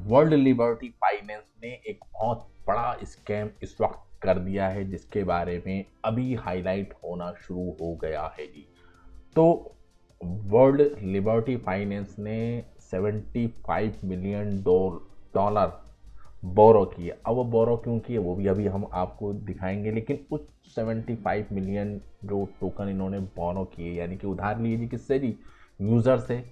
World liberty finance ने एक बहुत बड़ा स्कैम इस वक्त कर दिया है, जिसके बारे में अभी हाईलाइट होना शुरू हो गया है जी। तो वर्ल्ड लिबर्टी फाइनेंस ने 75 मिलियन डॉलर बोरो किए। अब वो बोरो क्यों किए वो भी अभी हम आपको दिखाएंगे, लेकिन उस 75 मिलियन जो टोकन इन्होंने बोरो किए यानी कि उधार लिए जी, किससे जी? यूज़र से।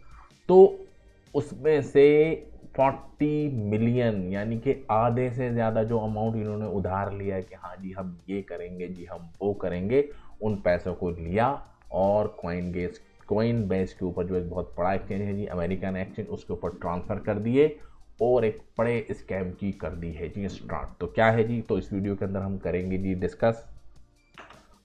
तो उसमें से 40 मिलियन यानी कि आधे से ज़्यादा जो अमाउंट इन्होंने उधार लिया कि हाँ जी हम ये करेंगे जी, हम वो करेंगे, उन पैसों को लिया और कॉइन बेस के ऊपर जो एक बहुत बड़ा एक्सचेंज है जी, अमेरिकन एक्सचेंज, उसके ऊपर ट्रांसफ़र कर दिए और एक बड़े स्कैम की कर दी है जी स्टार्ट। तो क्या है जी, तो इस वीडियो के अंदर हम करेंगे जी डिस्कस।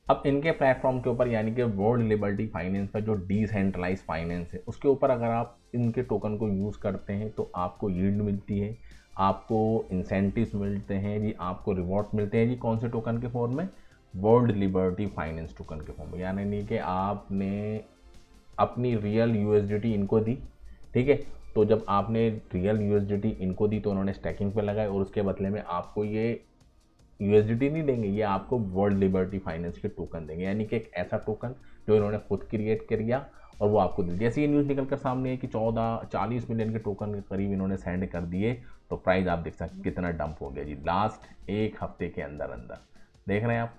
अब इनके प्लेटफॉर्म के ऊपर यानी कि वर्ल्ड लिबर्टी फाइनेंस का जो डिसेंट्रलाइज फाइनेंस है उसके ऊपर अगर आप इनके टोकन को यूज़ करते हैं तो आपको यील्ड मिलती है, आपको इंसेंटिव्स मिलते हैं जी, आपको रिवॉर्ड मिलते हैं जी। कौन से टोकन के फॉर्म में? वर्ल्ड लिबर्टी फाइनेंस टोकन के फॉर्म में। यानी कि आपने अपनी रियल यूएसडीटी इनको दी, ठीक है। तो जब आपने रियल यूएसडीटी इनको दी तो उन्होंने स्टैकिंग पे लगाए और उसके बदले में आपको ये यूएसडीटी नहीं देंगे, ये आपको वर्ल्ड लिबर्टी फाइनेंस के टोकन देंगे। यानी कि एक ऐसा टोकन जो इन्होंने खुद क्रिएट कर दिया और वो आपको दे दिया। जैसे ये न्यूज़ निकल कर सामने है कि 40 मिलियन के टोकन के करीब इन्होंने सेंड कर दिए, तो प्राइस आप देख सकते कितना डंप हो गया जी लास्ट एक हफ्ते के अंदर अंदर। देख रहे हैं आप,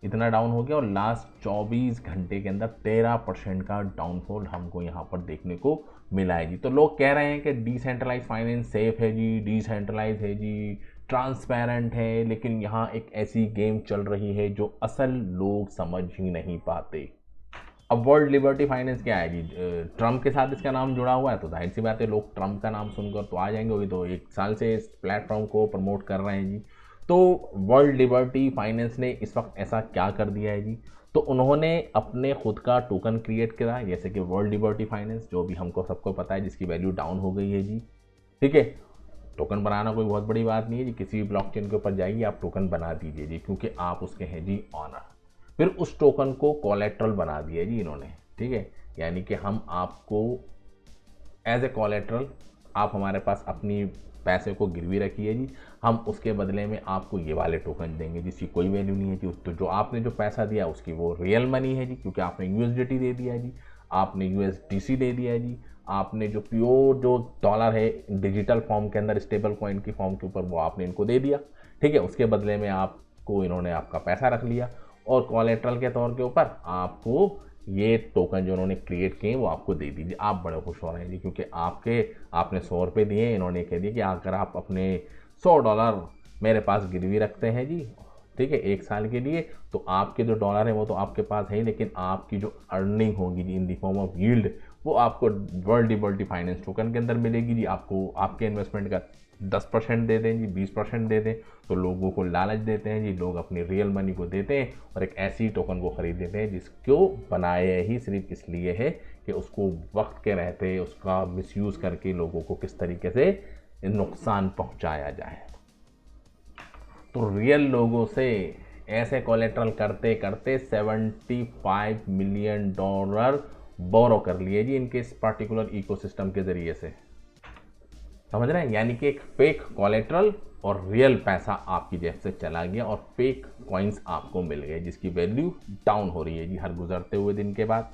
इतना डाउन हो गया और लास्ट 24 घंटे के अंदर 13% का डाउनफॉल हमको यहाँ पर देखने को मिला है जी। तो लोग कह रहे हैं कि डिसेंट्रलाइज फाइनेंस सेफ है जी, डिसेंट्रलाइज है जी, ट्रांसपेरेंट है, लेकिन यहाँ एक ऐसी गेम चल रही है जो असल लोग समझ ही नहीं पाते। अब वर्ल्ड लिबर्टी फाइनेंस क्या है जी? ट्रम्प के साथ इसका नाम जुड़ा हुआ है, तो जाहिर सी बात है लोग ट्रम्प का नाम सुनकर तो आ जाएंगे। वही तो 1 साल से इस प्लेटफॉर्म को प्रमोट कर रहे हैं जी। तो वर्ल्ड लिबर्टी फाइनेंस ने इस वक्त ऐसा क्या कर दिया है जी? तो उन्होंने अपने खुद का टोकन क्रिएट करा, जैसे कि वर्ल्ड लिबर्टी फाइनेंस, जो भी हमको सबको पता है, जिसकी वैल्यू डाउन हो गई है जी, ठीक है। टोकन बनाना कोई बहुत बड़ी बात नहीं है जी, किसी भी ब्लॉकचेन के ऊपर जाइए आप टोकन बना दीजिए जी, क्योंकि आप उसके हैं जी ऑनर। फिर उस टोकन को कोलेट्रल बना दिया जी इन्होंने, ठीक है। यानी कि हम आपको एज ए कोलेट्रल, आप हमारे पास अपनी पैसे को गिरवी रखिए जी, हम उसके बदले में आपको ये वाले टोकन देंगे जिसकी कोई वैल्यू नहीं है जी। तो जो आपने जो पैसा दिया उसकी वो रियल मनी है जी, क्योंकि आपने यूएसडीटी दे दिया जी, आपने यूएसडीसी दे दिया जी, आपने जो प्योर जो डॉलर है डिजिटल फॉर्म के अंदर स्टेबल कॉइन की फॉर्म के ऊपर वो आपने इनको दे दिया, ठीक है। उसके बदले में आपको इन्होंने आपका पैसा रख लिया और कोलेट्रल के तौर के ऊपर आपको ये टोकन जो उन्होंने क्रिएट किए वो आपको दे दीजिए। आप बड़े खुश हो रहे हैं जी, क्योंकि आपने 100 रुपये दिए, इन्होंने कह दिया कि अगर आप अपने $100 मेरे पास गिरवी रखते हैं जी, ठीक है, 1 साल के लिए, तो आपके जो डॉलर है वो तो आपके पास है ही, लेकिन आपकी जो अर्निंग होगी जी in the form of yield, वो आपको वर्ल्ड लिबर्टी फाइनेंस टोकन के अंदर मिलेगी जी। आपको आपके इन्वेस्टमेंट का 10% दे दें जी, 20% दे दें, तो लोगों को लालच देते हैं जी, लोग अपनी रियल मनी को देते हैं और एक ऐसी टोकन को खरीद लेते हैं जिसको बनाया ही सिर्फ इसलिए है कि उसको वक्त के रहते उसका मिसयूज़ करके लोगों को किस तरीके से नुकसान पहुंचाया जाए। तो रियल लोगों से ऐसे कोलेट्रल करते करते 75 मिलियन डॉलर बोरो कर लिए जी इनके इस पर्टिकुलर इकोसिस्टम के ज़रिए से। समझ रहे हैं? यानी कि एक फेक कोलेट्रल और रियल पैसा आपकी जेब से चला गया और फेक कॉइन्स आपको मिल गए जिसकी वैल्यू डाउन हो रही है जी हर गुजरते हुए दिन के बाद।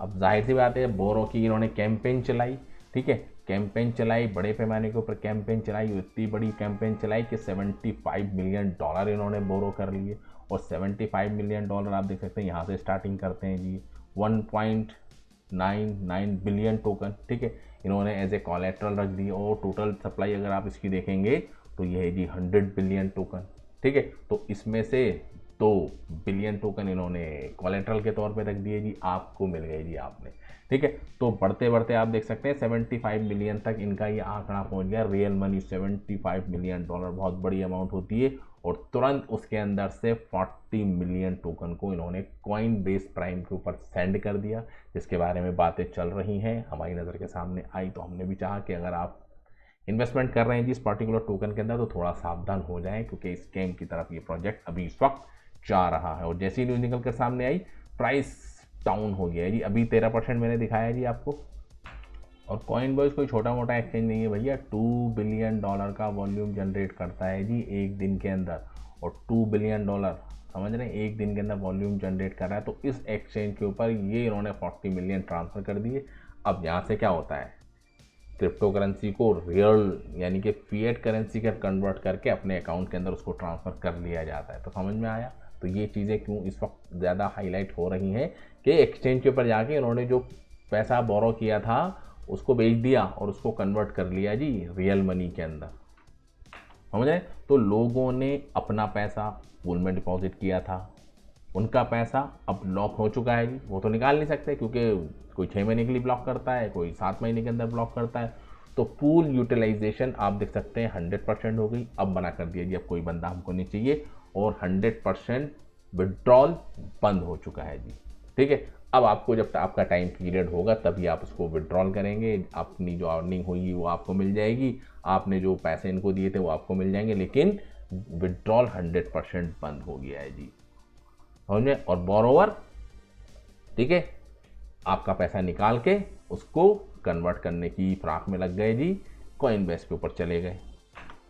अब जाहिर सी बात है बोरो की इन्होंने कैंपेन चलाई, ठीक है, कैंपेन चलाई, बड़े पैमाने के ऊपर कैंपेन चलाई, इतनी बड़ी कैंपेन चलाई कि 75 मिलियन डॉलर इन्होंने बोरो कर लिए। और 75 मिलियन डॉलर आप देख सकते हैं यहाँ से स्टार्टिंग करते हैं जी 1.99 बिलियन टोकन, ठीक है, इन्होंने एज ए कोलेट्रल रख दी। और टोटल सप्लाई अगर आप इसकी देखेंगे तो ये है जी 100 बिलियन टोकन, ठीक है। तो इसमें से 2 बिलियन टोकन इन्होंने कोलेट्रल के तौर पे रख दिए जी, आपको मिल गए जी आपने, ठीक है। तो बढ़ते बढ़ते आप देख सकते हैं 75 मिलियन तक इनका ये आंकड़ा पहुंच गया। रियल मनी 75 मिलियन डॉलर बहुत बड़ी अमाउंट होती है। और तुरंत उसके अंदर से 40 मिलियन टोकन को इन्होंने कॉइन बेस प्राइम के ऊपर सेंड कर दिया, जिसके बारे में बातें चल रही हैं, हमारी नज़र के सामने आई, तो हमने भी चाहा कि अगर आप इन्वेस्टमेंट कर रहे हैं जी इस पर्टिकुलर टोकन के अंदर तो थोड़ा सावधान हो जाएं, क्योंकि स्कैम की तरफ ये प्रोजेक्ट अभी इस वक्त जा रहा है। और जैसी न्यूज़ निकल कर सामने आई प्राइस डाउन हो गया है जी, अभी 13% मैंने दिखाया है जी आपको, और कॉइनबेस कोई छोटा मोटा एक्सचेंज नहीं है भैया, $2 बिलियन का वॉल्यूम जनरेट करता है जी एक दिन के अंदर। और $2 बिलियन समझ रहे हैं, एक दिन के अंदर वॉल्यूम जनरेट कर रहा है। तो इस एक्सचेंज के ऊपर ये इन्होंने 40 मिलियन ट्रांसफ़र कर दिए। अब यहाँ से क्या होता है, क्रिप्टो करेंसी को रियल यानी कि फिएट करेंसी का कन्वर्ट करके अपने अकाउंट के अंदर उसको ट्रांसफ़र कर लिया जाता है। तो समझ में आया। तो ये चीज़ें क्यों इस वक्त ज़्यादा हाईलाइट हो रही हैं कि एक्सचेंज के ऊपर जाके उन्होंने जो पैसा बोरो किया था उसको बेच दिया और उसको कन्वर्ट कर लिया जी रियल मनी के अंदर, समझ रहे। तो लोगों ने अपना पैसा पूल में डिपॉजिट किया था, उनका पैसा अब लॉक हो चुका है जी, वो तो निकाल नहीं सकते क्योंकि कोई 6 महीने के लिए ब्लॉक करता है, कोई 7 महीने के अंदर ब्लॉक करता है। तो पूल यूटिलाइजेशन आप देख सकते हैं 100% हो गई, अब मना कर दिया जी अब कोई बंदा हमको नहीं चाहिए, और 100% विड्रॉल बंद हो चुका है जी। ठीक है, अब आपको जब आपका टाइम पीरियड होगा तभी आप उसको विड्रॉल करेंगे, अपनी जो अर्निंग होगी वो आपको मिल जाएगी, आपने जो पैसे इनको दिए थे वो आपको मिल जाएंगे, लेकिन विड्रॉल 100% बंद हो गया है जी, समझ में। और बोरोवर, ठीक है, आपका पैसा निकाल के उसको कन्वर्ट करने की फिराक में लग गए जी, कॉइनबेस के ऊपर चले गए।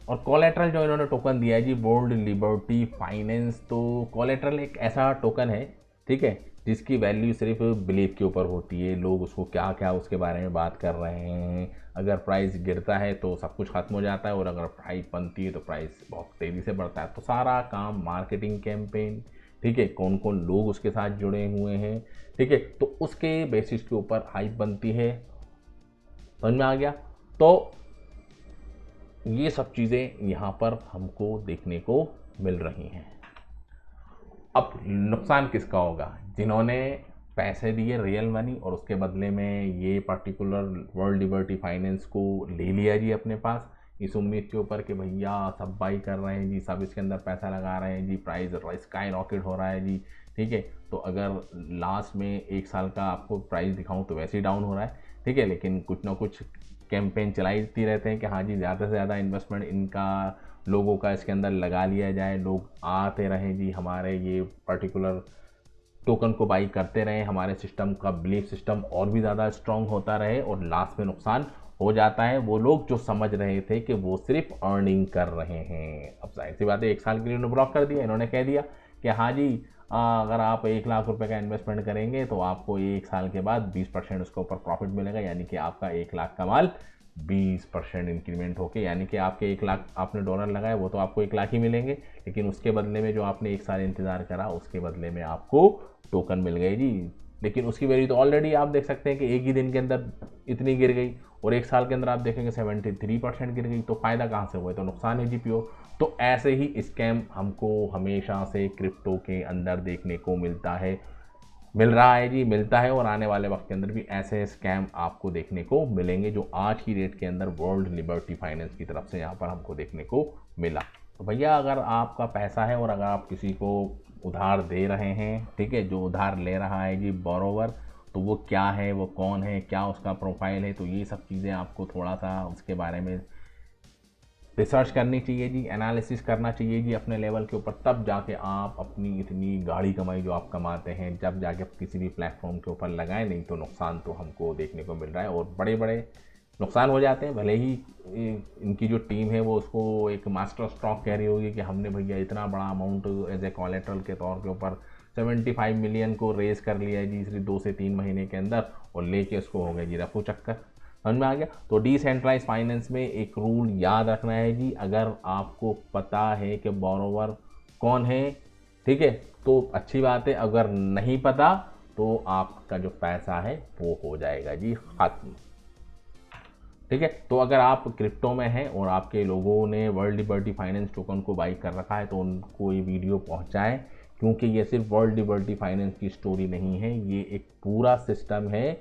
और कोलेट्रल जो इन्होंने टोकन दिया है जी, वर्ल्ड लिबर्टी फाइनेंस, तो कोलेट्रल एक ऐसा टोकन है, ठीक है, जिसकी वैल्यू सिर्फ बिलीफ के ऊपर होती है। लोग उसको क्या क्या उसके बारे में बात कर रहे हैं, अगर प्राइस गिरता है तो सब कुछ खत्म हो जाता है, और अगर प्राइस बनती है तो प्राइस बहुत तेज़ी से बढ़ता है। तो सारा काम मार्केटिंग कैंपेन, ठीक है, कौन कौन लोग उसके साथ जुड़े हुए हैं, ठीक है, तो उसके बेसिस के ऊपर हाइप बनती है, समझ में आ गया। तो ये सब चीज़ें यहाँ पर हमको देखने को मिल रही हैं। अब नुकसान किसका होगा, जिन्होंने पैसे दिए रियल मनी और उसके बदले में ये पर्टिकुलर वर्ल्ड लिबर्टी फाइनेंस को ले लिया जी अपने पास, इस उम्मीद के ऊपर कि भैया सब बाई कर रहे हैं जी, सब इसके अंदर पैसा लगा रहे हैं जी, प्राइस स्काई रॉकेट हो रहा है जी, ठीक है। तो अगर लास्ट में 1 साल का आपको प्राइस दिखाऊं तो वैसे ही डाउन हो रहा है, ठीक है, लेकिन कुछ ना कुछ कैंपेन चलाती रहते हैं कि हाँ जी ज़्यादा से ज़्यादा इन्वेस्टमेंट इनका लोगों का इसके अंदर लगा लिया जाए, लोग आते रहें जी, हमारे ये पर्टिकुलर टोकन को बाई करते रहें, हमारे सिस्टम का बिलीफ सिस्टम और भी ज़्यादा स्ट्रॉन्ग होता रहे, और लास्ट में नुकसान हो जाता है वो लोग जो समझ रहे थे कि वो सिर्फ अर्निंग कर रहे हैं। अब जाहिर सी बात है 1 साल के लिए उन्होंने ब्लॉक कर दिया, इन्होंने कह दिया कि हाँ जी अगर आप 1 लाख रुपए का इन्वेस्टमेंट करेंगे तो आपको 1 साल के बाद 20% उसके ऊपर प्रॉफिट मिलेगा, यानी कि आपका 1 लाख का माल 20% इंक्रीमेंट होके, यानी कि आपके 1 लाख आपने डॉलर लगाए वो तो आपको 1 लाख ही मिलेंगे, लेकिन उसके बदले में जो आपने 1 साल इंतज़ार करा उसके बदले में आपको टोकन मिल गई जी। लेकिन उसकी वैल्यू तो ऑलरेडी आप देख सकते हैं कि एक ही दिन के अंदर इतनी गिर गई, और 1 साल के अंदर आप देखेंगे 73% गिर गई। तो फ़ायदा कहाँ से हुआ, तो नुकसान है जी पीओ। तो ऐसे ही स्कैम हमको हमेशा से क्रिप्टो के अंदर देखने को मिलता है, मिल रहा है जी, मिलता है, और आने वाले वक्त के अंदर भी ऐसे स्कैम आपको देखने को मिलेंगे जो आज की डेट के अंदर वर्ल्ड लिबर्टी फाइनेंस की तरफ से यहाँ पर हमको देखने को मिला। तो भैया अगर आपका पैसा है और अगर आप किसी को उधार दे रहे हैं, ठीक है, जो उधार ले रहा है जी बोरोवर, तो वो क्या है, वो कौन है, क्या उसका प्रोफाइल है, तो ये सब चीज़ें आपको थोड़ा सा उसके बारे में रिसर्च करनी चाहिए जी, एनालिसिस करना चाहिए जी अपने लेवल के ऊपर, तब जाके आप अपनी इतनी गाढ़ी कमाई जो आप कमाते हैं जब जाके किसी भी प्लेटफॉर्म के ऊपर लगाएं, नहीं तो नुकसान तो हमको देखने को मिल रहा है, और बड़े बड़े नुकसान हो जाते हैं। भले ही इनकी जो टीम है वो उसको एक मास्टर स्ट्रोक कह रही होगी कि हमने भैया इतना बड़ा अमाउंट एज ए कोलेट्रल के तौर के ऊपर 75 मिलियन को रेज़ कर लिया है जी सिर्फ 2 से 3 महीने के अंदर, और लेके उसको हो गया जी रफू चक्कर, समझ में आ गया। तो डिसेंट्रलाइज फाइनेंस में एक रूल याद रखना है जी, अगर आपको पता है कि बोरोवर कौन है, ठीक है, तो अच्छी बात है, अगर नहीं पता तो आपका जो पैसा है वो हो जाएगा जी खत्म, ठीक है। तो अगर आप क्रिप्टो में हैं और आपके लोगों ने वर्ल्ड लिबर्टी फाइनेंस टोकन को बाई कर रखा है तो उनको ये वीडियो पहुंचाएं, क्योंकि ये सिर्फ वर्ल्ड लिबर्टी फाइनेंस की स्टोरी नहीं है, ये एक पूरा सिस्टम है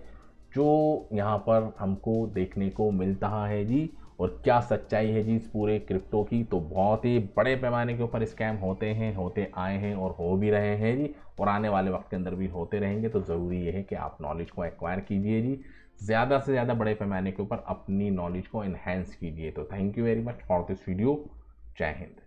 जो यहाँ पर हमको देखने को मिलता है जी। और क्या सच्चाई है जी इस पूरे क्रिप्टो की, तो बहुत ही बड़े पैमाने के ऊपर स्कैम होते हैं, होते आए हैं और हो भी रहे हैं जी, और आने वाले वक्त के अंदर भी होते रहेंगे। तो ज़रूरी ये है कि आप नॉलेज को एक्वायर कीजिए जी, ज़्यादा से ज़्यादा बड़े पैमाने के ऊपर अपनी नॉलेज को इन्हेंस कीजिए। तो thank you very much for this video. जय हिंद।